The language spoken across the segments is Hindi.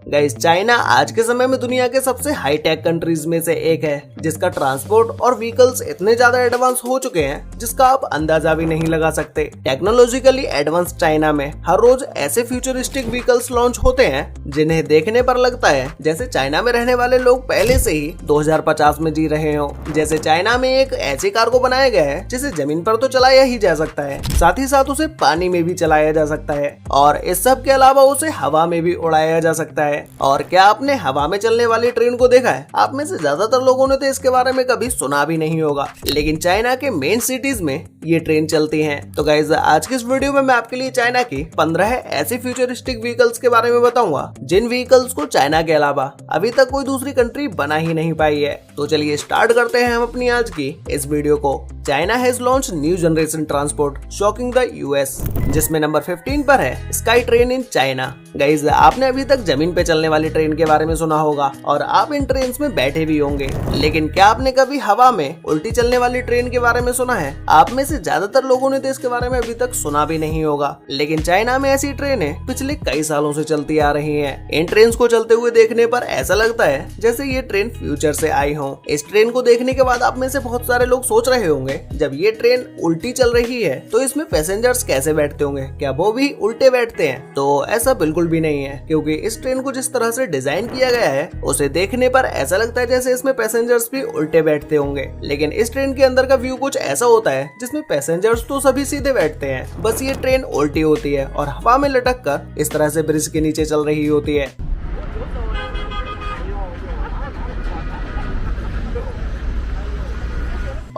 गाइस, चाइना आज के समय में दुनिया के सबसे हाई टेक कंट्रीज में से एक है, जिसका ट्रांसपोर्ट और व्हीकल्स इतने ज्यादा एडवांस हो चुके हैं जिसका आप अंदाजा भी नहीं लगा सकते। टेक्नोलॉजिकली एडवांस चाइना में हर रोज ऐसे फ्यूचरिस्टिक व्हीकल्स लॉन्च होते हैं जिन्हें देखने पर लगता है जैसे चाइना में रहने वाले लोग पहले से ही 2050 में जी रहे हो। जैसे चाइना में एक ऐसी कार को बनाया गया है जिसे जमीन पर तो चलाया ही जा सकता है, साथ ही साथ उसे पानी में भी चलाया जा सकता है और इस सब के अलावा उसे हवा में भी उड़ाया जा सकता है। और क्या आपने हवा में चलने वाली ट्रेन को देखा है? आप में से ज्यादातर लोगों ने तो इसके बारे में कभी सुना भी नहीं होगा, लेकिन चाइना के मेन सिटीज में ये ट्रेन चलती हैं। तो गाइस, आज के इस वीडियो में मैं आपके लिए चाइना की 15 ऐसी फ्यूचरिस्टिक व्हीकल्स के बारे में बताऊंगा जिन व्हीकल्स को चाइना के अलावा अभी तक कोई दूसरी कंट्री बना ही नहीं पाई है। तो चलिए स्टार्ट करते हैं हम अपनी आज की इस वीडियो को। China has launch new generation transport shocking the US, जिसमें नंबर 15 पर है sky train in China. Guys, आपने अभी तक जमीन पे चलने वाली ट्रेन के बारे में सुना होगा और आप इन ट्रेन में बैठे भी होंगे, लेकिन क्या आपने कभी हवा में उल्टी चलने वाली ट्रेन के बारे में सुना है? आप में से ज्यादातर लोगों ने तो इसके बारे में अभी तक सुना भी नहीं होगा, लेकिन चाइना में ऐसी ट्रेनें पिछले कई सालों से चलती आ रही हैं। इन ट्रेन को चलते हुए देखने पर ऐसा लगता है जैसे ये ट्रेन फ्यूचर से आई हो। इस ट्रेन को देखने के बाद आप में से बहुत सारे लोग सोच रहे होंगे, जब ये ट्रेन उल्टी चल रही है तो इसमें पैसेंजर्स कैसे बैठते होंगे? क्या वो भी उल्टे बैठते हैं? तो ऐसा बिल्कुल भी नहीं है, क्योंकि इस ट्रेन को जिस तरह से डिजाइन किया गया है उसे देखने पर ऐसा लगता है जैसे इसमें पैसेंजर्स भी उल्टे बैठते होंगे, लेकिन इस ट्रेन के अंदर का व्यू कुछ ऐसा होता है जिसमें पैसेंजर्स तो सभी सीधे बैठते हैं, बस ये ट्रेन उल्टी होती है और हवा में लटक कर इस तरह से ब्रिज के नीचे चल रही होती है।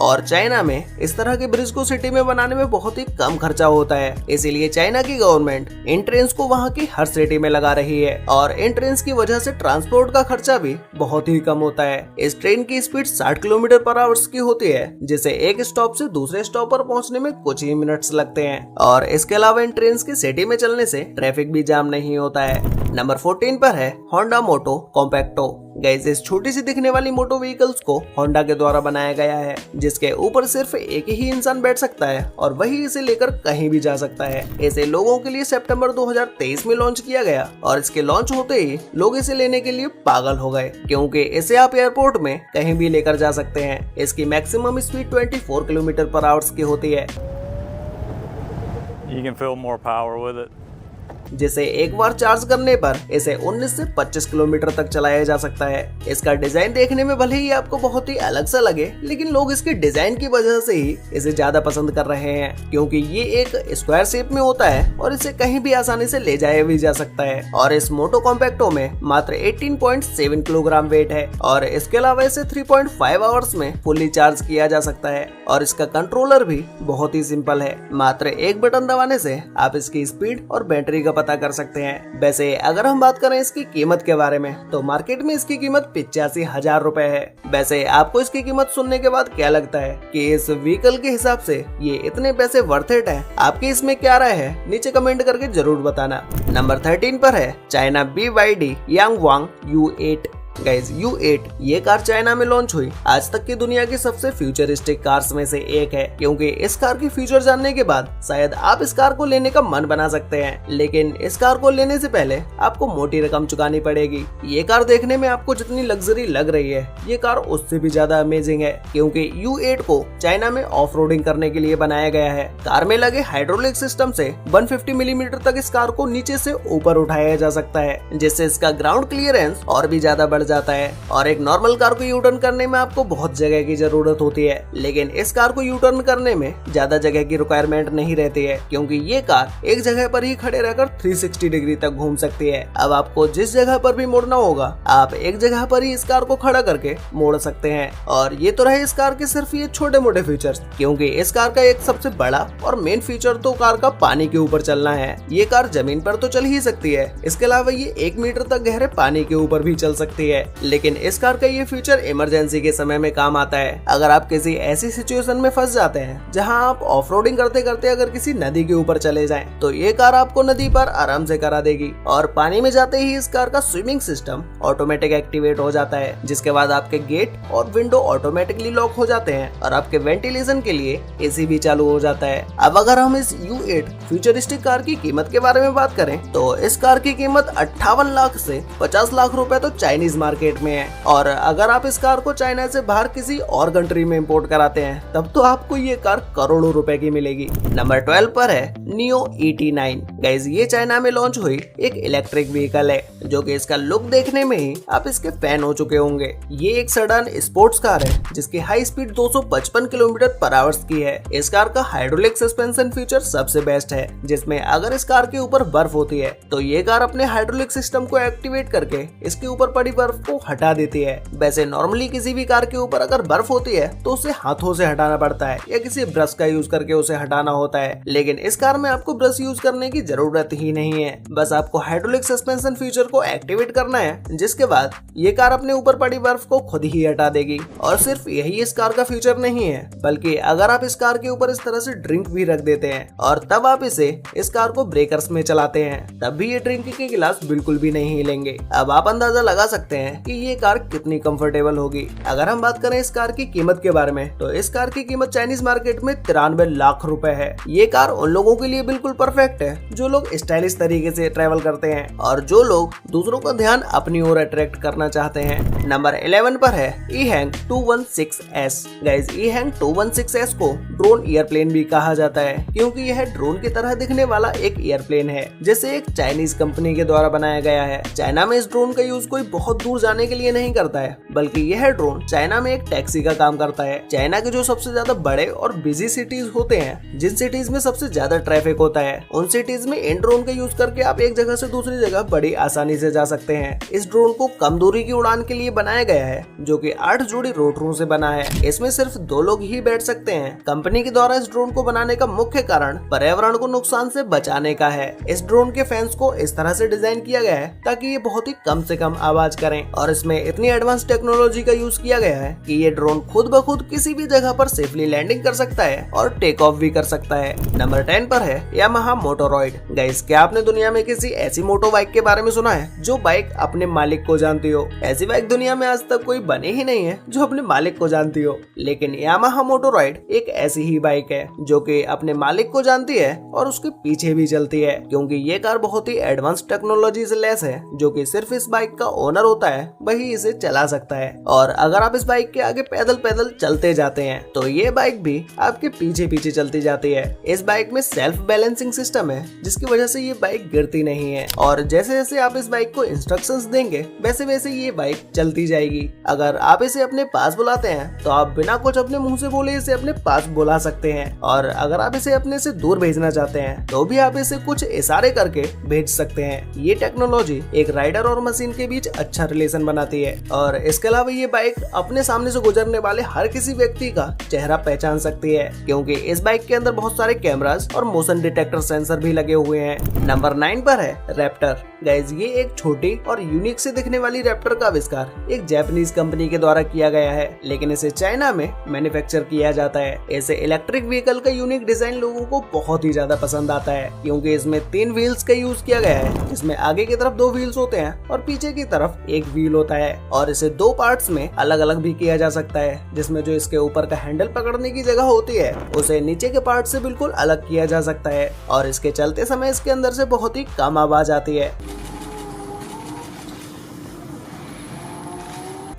और चाइना में इस तरह के ब्रिज को सिटी में बनाने में बहुत ही कम खर्चा होता है, इसीलिए चाइना की गवर्नमेंट इन ट्रेन को वहाँ की हर सिटी में लगा रही है और इन ट्रेन की वजह से ट्रांसपोर्ट का खर्चा भी बहुत ही कम होता है। इस ट्रेन की स्पीड 60 किलोमीटर पर आवर की होती है, जिसे एक स्टॉप से दूसरे स्टॉप पर पहुँचने में कुछ ही मिनट्स लगते हैं। और इसके अलावा इन ट्रेन की सिटी में चलने से ट्रैफिक भी जाम नहीं होता है। नंबर 14 पर है होंडा मोटो कॉम्पैक्टो। गाइस, इस छोटी सी दिखने वाली मोटो व्हीकल्स को होंडा के द्वारा बनाया गया है, जिसके ऊपर सिर्फ एक ही इंसान बैठ सकता है और वही इसे लेकर कहीं भी जा सकता है। इसे लोगों के लिए सितंबर 2023 में लॉन्च किया गया और इसके लॉन्च होते ही लोग इसे लेने के लिए पागल हो गए, क्योंकि इसे आप एयरपोर्ट में कहीं भी लेकर जा सकते हैं। इसकी maximum speed 24 kilometre per hour की होती है, You can feel more power with it. जिसे एक बार चार्ज करने पर इसे 19 से 25 किलोमीटर तक चलाया जा सकता है। इसका डिजाइन देखने में भले ही आपको बहुत ही अलग सा लगे, लेकिन लोग इसके डिजाइन की वजह से ही इसे ज्यादा पसंद कर रहे हैं, क्योंकि ये एक स्क्वायर शेप में होता है और इसे कहीं भी आसानी से ले जाया भी जा सकता है। और इस मोटो कॉम्पैक्टो में मात्र 18.7 किलोग्राम वेट है और इसके अलावा इसे 3.5 आवर्स में फुल्ली चार्ज किया जा सकता है। और इसका कंट्रोलर भी बहुत ही सिंपल है, मात्र एक बटन दबाने से आप इसकी स्पीड और बैटरी का पता कर सकते हैं। वैसे अगर हम बात करें इसकी कीमत के बारे में, तो मार्केट में इसकी कीमत 85,000 रुपए है। वैसे आपको इसकी कीमत सुनने के बाद क्या लगता है कि इस व्हीकल के हिसाब से ये इतने पैसे वर्थ इट है? आपकी इसमें क्या राय है? नीचे कमेंट करके जरूर बताना। नंबर 13 पर है China BYD यांगवांग U8। Guys, U8 ये कार चाइना में लॉन्च हुई आज तक की दुनिया की सबसे फ्यूचरिस्टिक कार्स में से एक है, क्योंकि इस कार की फीचर जानने के बाद शायद आप इस कार को लेने का मन बना सकते हैं, लेकिन इस कार को लेने से पहले आपको मोटी रकम चुकानी पड़ेगी। ये कार देखने में आपको जितनी लग्जरी लग रही है, ये कार उससे भी ज्यादा अमेजिंग है, क्योंकि U8 को चाइना में ऑफ रोडिंग करने के लिए बनाया गया है। कार में लगे हाइड्रोलिक सिस्टम से 150 मिलीमीटर तक इस कार को नीचे से ऊपर उठाया जा सकता है, जिससे इसका ग्राउंड क्लियरेंस और भी ज्यादा जाता है। और एक नॉर्मल कार को यू टर्न करने में आपको बहुत जगह की जरूरत होती है, लेकिन इस कार को यू टर्न करने में ज्यादा जगह की रिक्वायरमेंट नहीं रहती है, क्योंकि ये कार एक जगह पर ही खड़े रहकर 360 डिग्री तक घूम सकती है। अब आपको जिस जगह पर भी मोड़ना होगा, आप एक जगह पर ही इस कार को खड़ा करके मोड़ सकते हैं। और ये तो रहे इस कार के सिर्फ ये छोटे मोटे फीचर्स, क्योंकि इस कार का एक सबसे बड़ा और मेन फीचर तो कार का पानी के ऊपर चलना है। ये कार जमीन पर तो चल ही सकती है, इसके अलावा ये 1 मीटर तक गहरे पानी के ऊपर भी चल सकती है। है, लेकिन इस कार का ये फीचर इमरजेंसी के समय में काम आता है। अगर आप किसी ऐसी सिचुएशन में फंस जाते हैं जहां आप ऑफ रोडिंग करते करते अगर किसी नदी के ऊपर चले जाएं, तो ये कार आपको नदी पर आराम से करा देगी। और पानी में जाते ही इस कार का स्विमिंग सिस्टम ऑटोमेटिक एक्टिवेट हो जाता है, जिसके बाद आपके गेट और विंडो ऑटोमेटिकली लॉक हो जाते हैं और आपके वेंटिलेशन के लिए एसी भी चालू हो जाता है। अब अगर हम इस U8 फ्यूचरिस्टिक कार की कीमत के बारे में बात करें तो इस कार की कीमत 58 लाख से 50 लाख रुपए तो चाइनीज मार्केट में है, और अगर आप इस कार को चाइना से बाहर किसी और कंट्री में इंपोर्ट कराते हैं तब तो आपको ये कार करोड़ों रुपए की मिलेगी। नंबर 12 पर है नियो ET9। गाइस, ये चाइना में लॉन्च हुई एक इलेक्ट्रिक व्हीकल है, जो कि इसका लुक देखने में ही आप इसके फैन हो चुके होंगे। ये एक सेडान स्पोर्ट्स कार है जिसकी हाई स्पीड 255 किलोमीटर पर आवर्स की है। इस कार का हाइड्रोलिक सस्पेंशन फीचर सबसे बेस्ट है, जिसमें अगर इस कार के ऊपर बर्फ होती है तो ये कार अपने हाइड्रोलिक सिस्टम को एक्टिवेट करके इसके ऊपर पड़ी बर्फ को हटा देती है। वैसे नॉर्मली किसी भी कार के ऊपर अगर बर्फ होती है तो उसे हाथों से हटाना पड़ता है या किसी ब्रश का यूज करके उसे हटाना होता है, लेकिन इस कार में आपको ब्रश यूज करने की जरूरत ही नहीं है। बस आपको हाइड्रोलिक सस्पेंशन फीचर को एक्टिवेट करना है, जिसके बाद ये कार अपने ऊपर पड़ी बर्फ को खुद ही हटा देगी। और सिर्फ यही इस कार का फीचर नहीं है, बल्कि अगर आप इस कार के ऊपर इस तरह से ड्रिंक भी रख देते हैं और तब आप इस कार को ब्रेकर्स में चलाते हैं, तब भी ये ड्रिंक के गिलास बिल्कुल भी नहीं हिलेंगे। अब आप अंदाजा लगा सकते हैं कि ये कार कितनी कंफर्टेबल होगी। अगर हम बात करें इस कार की कीमत के बारे में तो इस कार की कीमत चाइनीज मार्केट में 93 लाख रुपए है। ये कार उन लोगों के लिए बिल्कुल परफेक्ट है जो लोग स्टाइलिश तरीके से ट्रैवल करते हैं और जो लोग दूसरों का ध्यान अपनी ओर अट्रैक्ट करना चाहते हैं। नंबर 11 पर है EHang 216S। Guys, EHang 216S को ड्रोन एयरप्लेन भी कहा जाता है, क्योंकि यह ड्रोन की तरह दिखने वाला एक एयरप्लेन है, जिसे एक चाइनीज कंपनी के द्वारा बनाया गया है। चाइना में इस ड्रोन का यूज कोई बहुत दूर जाने के लिए नहीं करता है, बल्कि यह ड्रोन चाइना में एक टैक्सी का काम करता है। चाइना के जो सबसे ज्यादा बड़े और बिजी सिटीज होते हैं, जिन सिटीज में सबसे ज्यादा ट्रैफिक होता है, उन सिटीज में इन ड्रोन का यूज करके आप एक जगह से दूसरी जगह बड़ी आसानी से जा सकते हैं। इस ड्रोन को कम दूरी की उड़ान के लिए बनाया गया है, जो कि 8 जोड़ी रोटरों से बना है। इसमें सिर्फ 2 लोग ही बैठ सकते हैं। कंपनी के द्वारा इस ड्रोन को बनाने का मुख्य कारण पर्यावरण को नुकसान से बचाने का है। इस ड्रोन के फैंस को इस तरह से डिजाइन किया गया है ताकि ये बहुत ही कम से कम आवाज करें, और इसमें इतनी एडवांस टेक्नोलॉजी का यूज किया गया है कि ये ड्रोन खुद ब खुद किसी भी जगह पर सेफली लैंडिंग कर सकता है और टेक ऑफ भी कर सकता है। नंबर 10 पर है यामाहा मोटोरॉयड। गाइस, क्या आपने दुनिया में किसी ऐसी मोटो बाइक के बारे में सुना है जो बाइक अपने मालिक को जानती हो? ऐसी बाइक दुनिया में आज तक कोई बनी ही नहीं है जो अपने मालिक को जानती हो, लेकिन यामाहा मोटोरॉयड एक ऐसी ही बाइक है जो कि अपने मालिक को जानती है और उसके पीछे भी चलती है, क्योंकि ये कार बहुत ही एडवांस टेक्नोलॉजी से लैस है, जो कि सिर्फ इस बाइक का ओनर होता है वही इसे चला सकता है। और अगर आप इस बाइक के आगे पैदल पैदल चलते जाते हैं तो ये बाइक भी आपके पीछे पीछे चलती जाती है। इस बाइक में सेल्फ बैलेंसिंग सिस्टम है, जिसकी वजह से ये बाइक गिरती नहीं है, और जैसे जैसे आप इस बाइक को इंस्ट्रक्शंस देंगे वैसे वैसे ये बाइक चलती जाएगी। अगर आप इसे अपने पास बुलाते हैं तो आप बिना कुछ अपने मुंह से बोले इसे अपने पास बुला सकते हैं, और अगर आप इसे अपने से दूर भेजना चाहते हैं तो भी आप इसे कुछ इशारे करके भेज सकते हैं। ये टेक्नोलॉजी एक राइडर और मशीन के बीच अच्छा रिलेशन बनाती है, और इसके अलावा ये बाइक अपने सामने से गुजरने वाले हर किसी व्यक्ति का चेहरा पहचान सकती है, क्योंकि इस बाइक के अंदर बहुत सारे कैमरास और मोशन डिटेक्टर सेंसर भी लगे हुए हैं। नंबर 9 पर है रैप्टर। गाइस, ये एक छोटी और यूनिक से दिखने वाली रैप्टर का आविष्कार एक जापानीज कंपनी के द्वारा किया गया है, लेकिन इसे चाइना में मैन्युफैक्चर किया जाता है। ऐसे इलेक्ट्रिक व्हीकल का यूनिक डिजाइन लोगों को बहुत ही ज्यादा पसंद आता है, क्योंकि इसमें 3 व्हील्स का यूज किया गया है, जिसमें आगे की तरफ 2 व्हील्स होते हैं और पीछे की तरफ 1 व्हील होता है, और इसे 2 पार्ट्स में अलग अलग भी किया जा सकता है, जिसमें जो इसके ऊपर का हैंडल पकड़ने की जगह होती है उसे नीचे के पार्ट से बिल्कुल अलग किया जा सकता है, और इसके चलते समय इसके अंदर से बहुत ही कम आवाज आती है।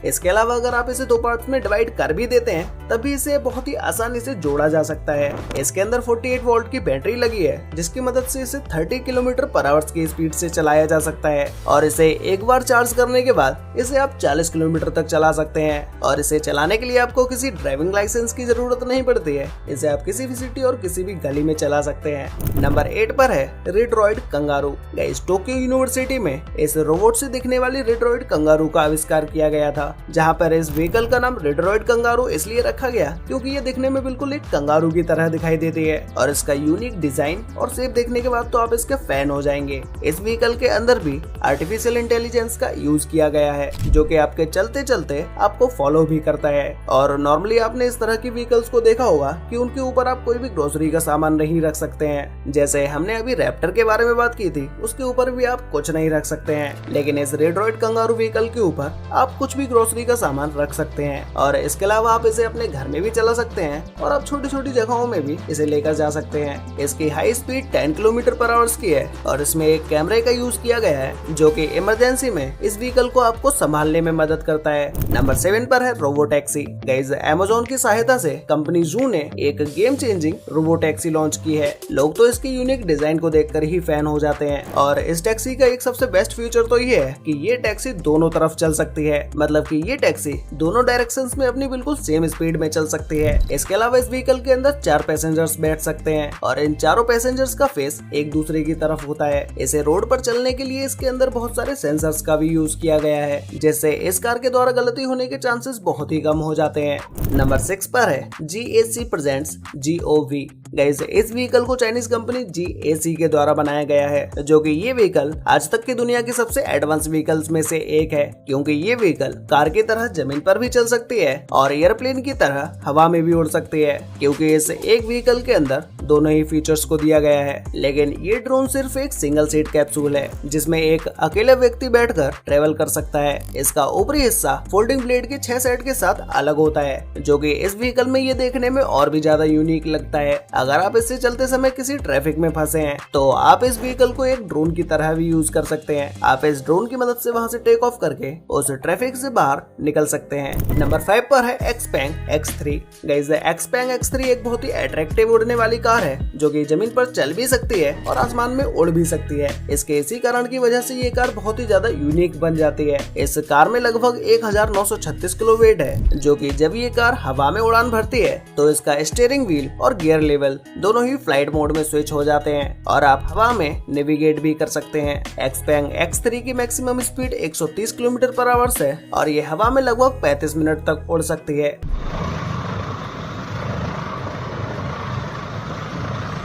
इसके अलावा अगर आप इसे 2 पार्ट्स में डिवाइड कर भी देते हैं तब भी इसे बहुत ही आसानी से जोड़ा जा सकता है। इसके अंदर 48 वोल्ट की बैटरी लगी है, जिसकी मदद से इसे 30 किलोमीटर पर आवर की स्पीड से चलाया जा सकता है, और इसे एक बार चार्ज करने के बाद इसे आप 40 किलोमीटर तक चला सकते हैं, और इसे चलाने के लिए आपको किसी ड्राइविंग लाइसेंस की जरूरत नहीं पड़ती है। इसे आप किसी भी सिटी और किसी भी गली में चला सकते हैं। नंबर 8 पर है रेड्रॉइड कंगारू। गाइस, टोक्यो यूनिवर्सिटी में इस रोबोट से दिखने वाली रेड्रॉइड कंगारू का आविष्कार किया गया था, होगा, जहाँ पर इस व्हीकल का नाम रेड्रॉइड कंगारू इसलिए रखा गया क्योंकि ये दिखने में बिल्कुल एक कंगारू की तरह दिखाई देती है और इसका यूनिक डिजाइन और शेप देखने के बाद तो आप इसके फैन हो जाएंगे। इस व्हीकल के अंदर भी आर्टिफिशियल इंटेलिजेंस का यूज किया गया है, जो कि आपके चलते चलते आपको फॉलो भी करता है। और नॉर्मली आपने इस तरह की व्हीकल्स को देखा होगा कि उनके ऊपर आप कोई भी ग्रोसरी का सामान नहीं रख सकते हैं। जैसे हमने अभी रैप्टर के बारे में बात की थी, उसके ऊपर भी आप कुछ नहीं रख सकते हैं, लेकिन इस रेड्रॉइड कंगारू व्हीकल के ऊपर आप कुछ भी ग्रोसरी का सामान रख सकते हैं। और इसके अलावा आप इसे अपने घर में भी चला सकते हैं और आप छोटी छोटी जगहों में भी इसे लेकर जा सकते हैं। इसकी हाई स्पीड 10 किलोमीटर पर आवर्स की है और इसमें एक कैमरे का यूज किया गया है, जो कि इमरजेंसी में इस व्हीकल को आपको संभालने में मदद करता है। नंबर 7 पर है रोबो टैक्सी। गाइस, अमेज़न की सहायता से कंपनी जू ने एक game changing robo taxi launch की है। लोग तो इसके यूनिक डिजाइन को देखकर ही फैन हो जाते हैं और इस टैक्सी का एक सबसे बेस्ट फीचर तो ये है कि ये टैक्सी दोनों तरफ चल सकती है, मतलब कि ये टैक्सी दोनों डायरेक्शंस में अपनी बिल्कुल सेम स्पीड में चल सकती है। इसके अलावा इस व्हीकल के अंदर 4 पैसेंजर्स बैठ सकते हैं और इन चारों पैसेंजर्स का फेस एक दूसरे की तरफ होता है। इसे रोड पर चलने के लिए इसके अंदर बहुत सारे सेंसर्स का भी यूज किया गया है, जिससे इस कार के द्वारा गलती होने के चांसेस बहुत ही कम हो जाते हैं। नंबर 6 पर है GAC प्रेजेंट्स GOV। गाइस, इस व्हीकल को चाइनीज कंपनी GAC के द्वारा बनाया गया है, जो कि ये व्हीकल आज तक की दुनिया की सबसे एडवांस व्हीकल्स में से एक है, क्योंकि ये व्हीकल कार की तरह जमीन पर भी चल सकती है और एयरप्लेन की तरह हवा में भी उड़ सकती है, क्योंकि इस एक व्हीकल के अंदर दोनों ही फीचर्स को दिया गया है। लेकिन ये ड्रोन सिर्फ एक सिंगल सीट कैप्सूल है, जिसमें एक अकेले व्यक्ति बैठकर ट्रेवल कर सकता है। इसका ऊपरी हिस्सा फोल्डिंग ब्लेड के 6 सेट के साथ अलग होता है, जो कि इस व्हीकल में ये देखने में और भी ज्यादा यूनिक लगता है। अगर आप इससे चलते समय किसी ट्रैफिक में फंसे हैं, तो आप इस व्हीकल को एक ड्रोन की तरह भी यूज कर सकते हैं। आप इस ड्रोन की मदद से वहां से टेक ऑफ करके उस ट्रैफिक से बाहर निकल सकते हैं। नंबर 5 पर है XPeng X3। Guys, XPeng X3 एक बहुत ही अट्रैक्टिव उड़ने वाली कार है, जो कि जमीन पर चल भी सकती है और आसमान में उड़ भी सकती है। इसके इसी कारण की वजह से ये कार बहुत ही ज्यादा यूनिक बन जाती है। इस कार में लगभग 1936 किलो वेट है, जो कि जब ये कार हवा में उड़ान भरती है तो इसका स्टीयरिंग व्हील और गियर लेवल दोनों ही फ्लाइट मोड में स्विच हो जाते हैं और आप हवा में नेविगेट भी कर सकते हैं। XPeng X3 की मैक्सिमम स्पीड 130 किलोमीटर पर आवर्स है और ये हवा में लगभग 35 मिनट तक उड़ सकती है।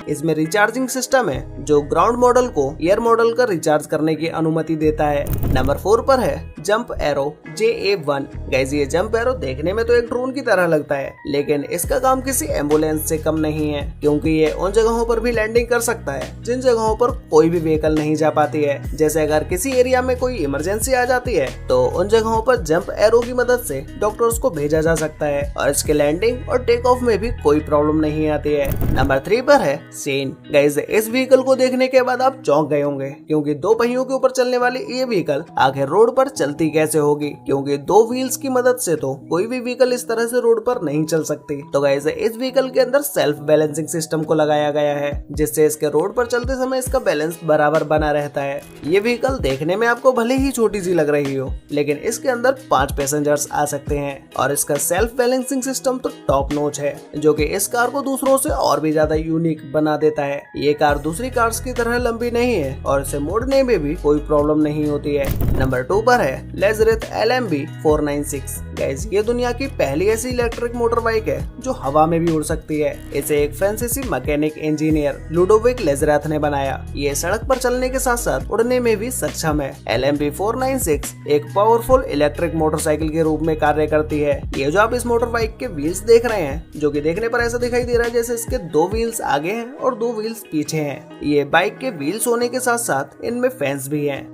इसमें रिचार्जिंग सिस्टम है, जो ग्राउंड मॉडल को एयर मॉडल का रिचार्ज करने की अनुमति देता है। नंबर 4 पर है जंप एरो JA1। गाइस, ये जंप एरो देखने में तो एक ड्रोन की तरह लगता है, लेकिन इसका काम किसी एम्बुलेंस से कम नहीं है, क्योंकि ये उन जगहों पर भी लैंडिंग कर सकता है जिन जगहों पर कोई भी व्हीकल नहीं जा पाती है। जैसे अगर किसी एरिया में कोई इमरजेंसी आ जाती है, तो उन जगहों पर जंप एरो की मदद से डॉक्टर्स को भेजा जा सकता है और इसके लैंडिंग और टेक ऑफ में भी कोई प्रॉब्लम नहीं आती है। नंबर 3 पर है सेन। गाइस, इस व्हीकल को देखने के बाद आप चौंक गए होंगे, क्योंकि 2 पहियों के ऊपर चलने वाली ये व्हीकल आखिर रोड पर चलती कैसे होगी, क्योंकि 2 व्हील्स की मदद से तो कोई भी व्हीकल इस तरह से रोड पर नहीं चल सकती। तो गाइस, इस व्हीकल के अंदर सेल्फ बैलेंसिंग सिस्टम को लगाया गया है, जिससे इसके रोड पर चलते समय इसका बैलेंस बराबर बना रहता है। ये व्हीकल देखने में आपको भले ही छोटी सी लग रही हो, लेकिन इसके अंदर 5 पैसेंजर्स आ सकते हैं और इसका सेल्फ बैलेंसिंग सिस्टम तो टॉप नॉच है, जो कि इस कार को दूसरों से और भी ज्यादा यूनिक बना देता है। ये कार दूसरी कार्स की तरह लंबी नहीं है और इसे मोड़ने में भी कोई प्रॉब्लम नहीं होती है। नंबर 2 पर है Lazareth LMB 496। गाइस, ये दुनिया की पहली ऐसी इलेक्ट्रिक मोटर बाइक है जो हवा में भी उड़ सकती है। इसे एक फ्रांसीसी मैकेनिक इंजीनियर लुडोविक लेजरेथ ने बनाया। ये सड़क पर चलने के साथ साथ उड़ने में भी सक्षम है। LMB 496 एक पावरफुल इलेक्ट्रिक मोटरसाइकिल के रूप में कार्य करती है। ये जो आप इस मोटर बाइक के व्हील्स देख रहे हैं, जो कि देखने पर ऐसा दिखाई दे रहा है जैसे इसके 2 व्हील्स आगे हैं और 2 व्हील्स पीछे हैं। ये बाइक के व्हील्स होने के साथ साथ इनमें फैंस भी हैं।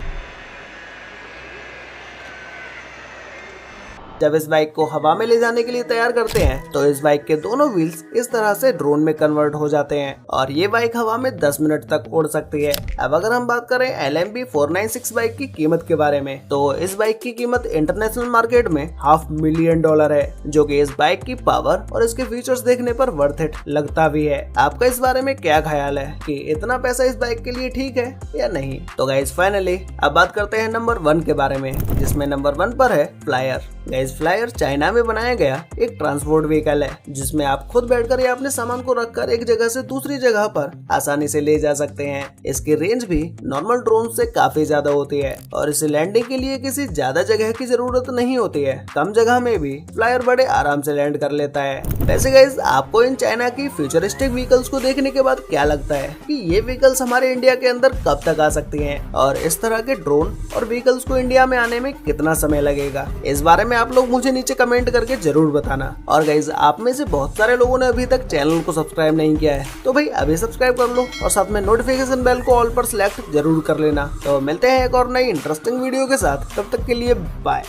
जब इस बाइक को हवा में ले जाने के लिए तैयार करते हैं, तो इस बाइक के दोनों व्हील्स इस तरह से ड्रोन में कन्वर्ट हो जाते हैं और ये बाइक हवा में 10 मिनट तक उड़ सकती है। अब अगर हम बात करें LMB 496 बाइक की कीमत के बारे में, तो इस बाइक की कीमत इंटरनेशनल मार्केट में $500,000 है, जो कि इस बाइक की पावर और इसके फीचर्स देखने पर वर्थ इट लगता भी है। आपका इस बारे में क्या ख्याल है कि इतना पैसा इस बाइक के लिए ठीक है या नहीं? तो गाइस, फाइनली अब बात करते हैं नंबर 1 के बारे में, जिसमें नंबर 1 पर है फ्लायर। गाइस फ्लायर चाइना में बनाया गया एक ट्रांसपोर्ट व्हीकल है जिसमें आप खुद बैठकर या अपने सामान को रखकर एक जगह से दूसरी जगह पर आसानी से ले जा सकते हैं। इसकी रेंज भी नॉर्मल ड्रोन से काफी ज्यादा होती है और इसे लैंडिंग के लिए किसी ज्यादा जगह की जरूरत नहीं होती है। कम जगह में भी फ्लायर बड़े आराम से लैंड कर लेता है। वैसे गाइस आपको इन चाइना की फ्यूचरिस्टिक व्हीकल्स को देखने के बाद क्या लगता है कि ये व्हीकल्स हमारे इंडिया के अंदर कब तक आ सकती हैं और इस तरह के ड्रोन और व्हीकल्स को इंडिया में आने में कितना समय लगेगा? इस बारे में आप लोग मुझे नीचे कमेंट करके जरूर बताना। और गाइस आप में से बहुत सारे लोगों ने अभी तक चैनल को सब्सक्राइब नहीं किया है तो भाई अभी सब्सक्राइब कर लो और साथ में नोटिफिकेशन बेल को ऑल पर सिलेक्ट जरूर कर लेना। तो मिलते हैं एक और नई इंटरेस्टिंग वीडियो के साथ, तब तक के लिए बाय।